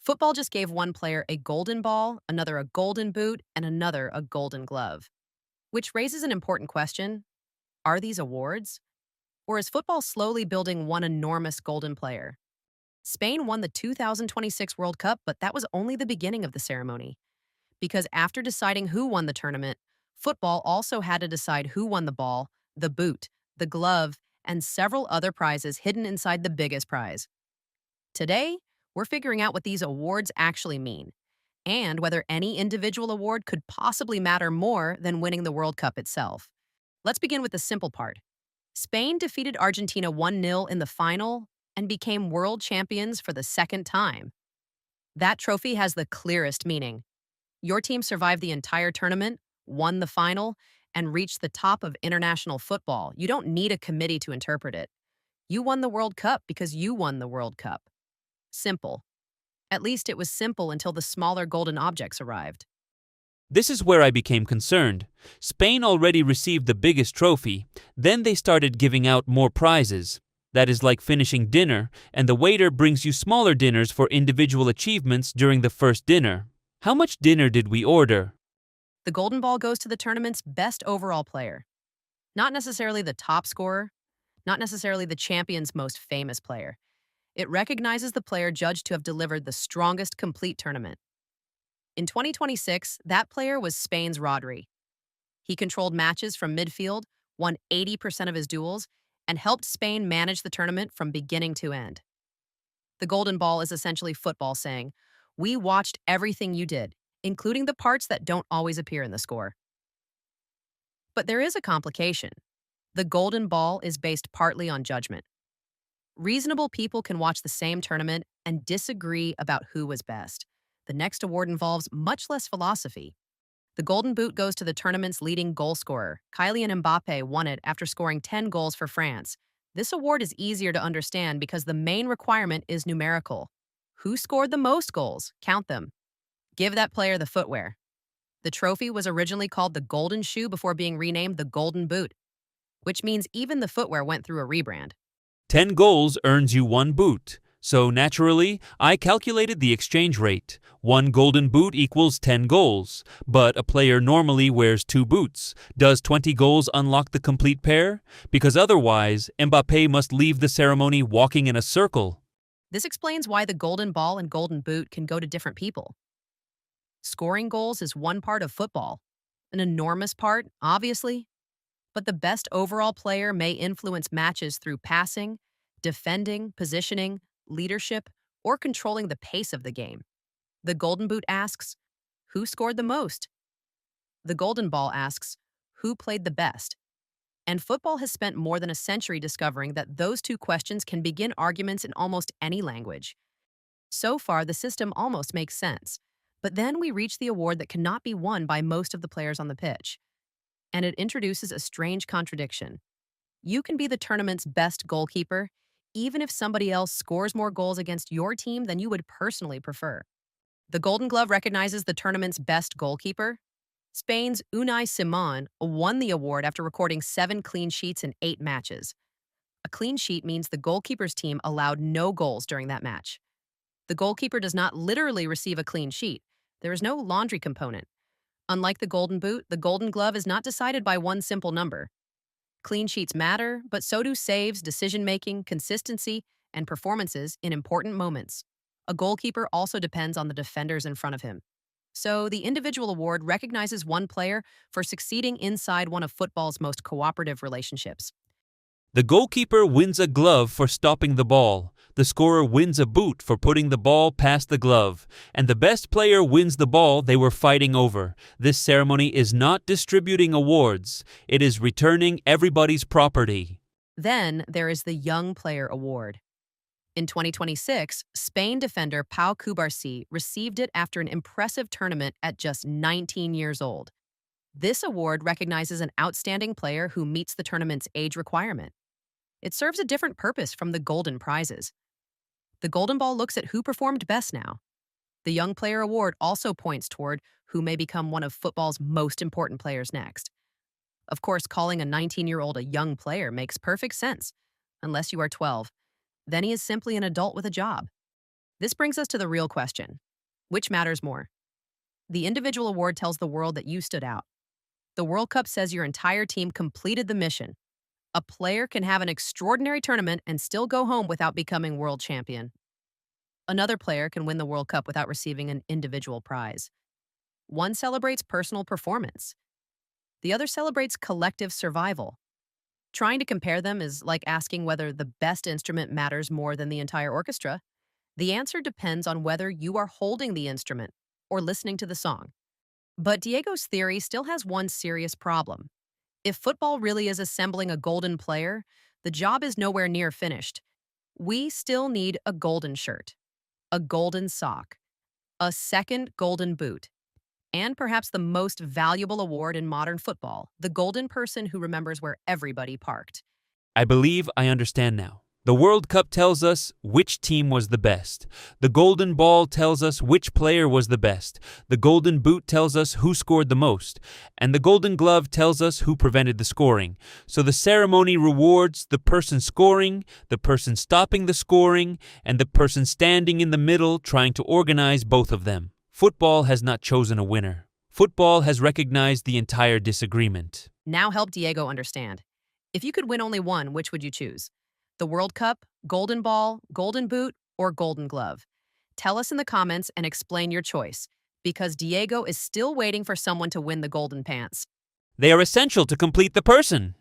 Football just gave one player a golden ball, another a golden boot, and another a golden glove. Which raises an important question. Are these awards? Or is football slowly building one enormous golden player? Spain won the 2026 World Cup, but that was only the beginning of the ceremony. Because after deciding who won the tournament, football also had to decide who won the ball, the boot, the glove, and several other prizes hidden inside the biggest prize. Today, we're figuring out what these awards actually mean, and whether any individual award could possibly matter more than winning the World Cup itself. Let's begin with the simple part. Spain defeated Argentina 1-0 in the final and became world champions for the second time. That trophy has the clearest meaning. Your team survived the entire tournament, won the final, and reached the top of international football. You don't need a committee to interpret it. You won the World Cup because you won the World Cup. Simple. At least it was simple until the smaller golden objects arrived. This is where I became concerned. Spain already received the biggest trophy, then they started giving out more prizes. That is like finishing dinner, and the waiter brings you smaller dinners for individual achievements during the first dinner. How much dinner did we order? The golden ball goes to the tournament's best overall player. Not necessarily the top scorer, not necessarily the champion's most famous player. It recognizes the player judged to have delivered the strongest complete tournament. In 2026, that player was Spain's Rodri. He controlled matches from midfield, won 80% of his duels, and helped Spain manage the tournament from beginning to end. The golden ball is essentially football saying, "We watched everything you did, including the parts that don't always appear in the score." But there is a complication. The golden ball is based partly on judgment. Reasonable people can watch the same tournament and disagree about who was best. The next award involves much less philosophy. The Golden Boot goes to the tournament's leading goal scorer. Kylian Mbappé won it after scoring 10 goals for France. This award is easier to understand because the main requirement is numerical. Who scored the most goals? Count them. Give that player the footwear. The trophy was originally called the Golden Shoe before being renamed the Golden Boot, which means even the footwear went through a rebrand. 10 goals earns you 1 boot. So naturally, I calculated the exchange rate. 1 golden boot equals 10 goals. But a player normally wears 2 boots. Does 20 goals unlock the complete pair? Because otherwise, Mbappé must leave the ceremony walking in a circle. This explains why the golden ball and golden boot can go to different people. Scoring goals is one part of football, an enormous part, obviously. But the best overall player may influence matches through passing, defending, positioning, leadership, or controlling the pace of the game. The Golden Boot asks, who scored the most? The Golden Ball asks, who played the best? And football has spent more than a century discovering that those two questions can begin arguments in almost any language. So far, the system almost makes sense. But then we reach the award that cannot be won by most of the players on the pitch. And it introduces a strange contradiction. You can be the tournament's best goalkeeper, even if somebody else scores more goals against your team than you would personally prefer. The Golden Glove recognizes the tournament's best goalkeeper. Spain's Unai Simón won the award after recording 7 clean sheets in 8 matches. A clean sheet means the goalkeeper's team allowed no goals during that match. The goalkeeper does not literally receive a clean sheet. There is no laundry component. Unlike the Golden Boot, the Golden Glove is not decided by one simple number. Clean sheets matter, but so do saves, decision-making, consistency, and performances in important moments. A goalkeeper also depends on the defenders in front of him. So the individual award recognizes one player for succeeding inside one of football's most cooperative relationships. The goalkeeper wins a glove for stopping the ball. The scorer wins a boot for putting the ball past the glove. And the best player wins the ball they were fighting over. This ceremony is not distributing awards. It is returning everybody's property. Then there is the Young Player Award. In 2026, Spain defender Pau Cubarsí received it after an impressive tournament at just 19 years old. This award recognizes an outstanding player who meets the tournament's age requirement. It serves a different purpose from the golden prizes. The Golden Ball looks at who performed best now. The Young Player Award also points toward who may become one of football's most important players next. Of course, calling a 19-year-old a young player makes perfect sense, unless you are 12. Then he is simply an adult with a job. This brings us to the real question. Which matters more? The individual award tells the world that you stood out. The World Cup says your entire team completed the mission. A player can have an extraordinary tournament and still go home without becoming world champion. Another player can win the World Cup without receiving an individual prize. One celebrates personal performance. The other celebrates collective survival. Trying to compare them is like asking whether the best instrument matters more than the entire orchestra. The answer depends on whether you are holding the instrument or listening to the song. But Diego's theory still has one serious problem. If football really is assembling a golden player, the job is nowhere near finished. We still need a golden shirt, a golden sock, a second golden boot, and perhaps the most valuable award in modern football, the golden person who remembers where everybody parked. I believe I understand now. The World Cup tells us which team was the best. The Golden Ball tells us which player was the best. The Golden Boot tells us who scored the most. And the Golden Glove tells us who prevented the scoring. So the ceremony rewards the person scoring, the person stopping the scoring, and the person standing in the middle trying to organize both of them. Football has not chosen a winner. Football has recognized the entire disagreement. Now help Diego understand. If you could win only one, which would you choose? The World Cup, Golden Ball, Golden Boot, or Golden Glove? Tell us in the comments and explain your choice, because Diego is still waiting for someone to win the Golden Pants. They are essential to complete the person.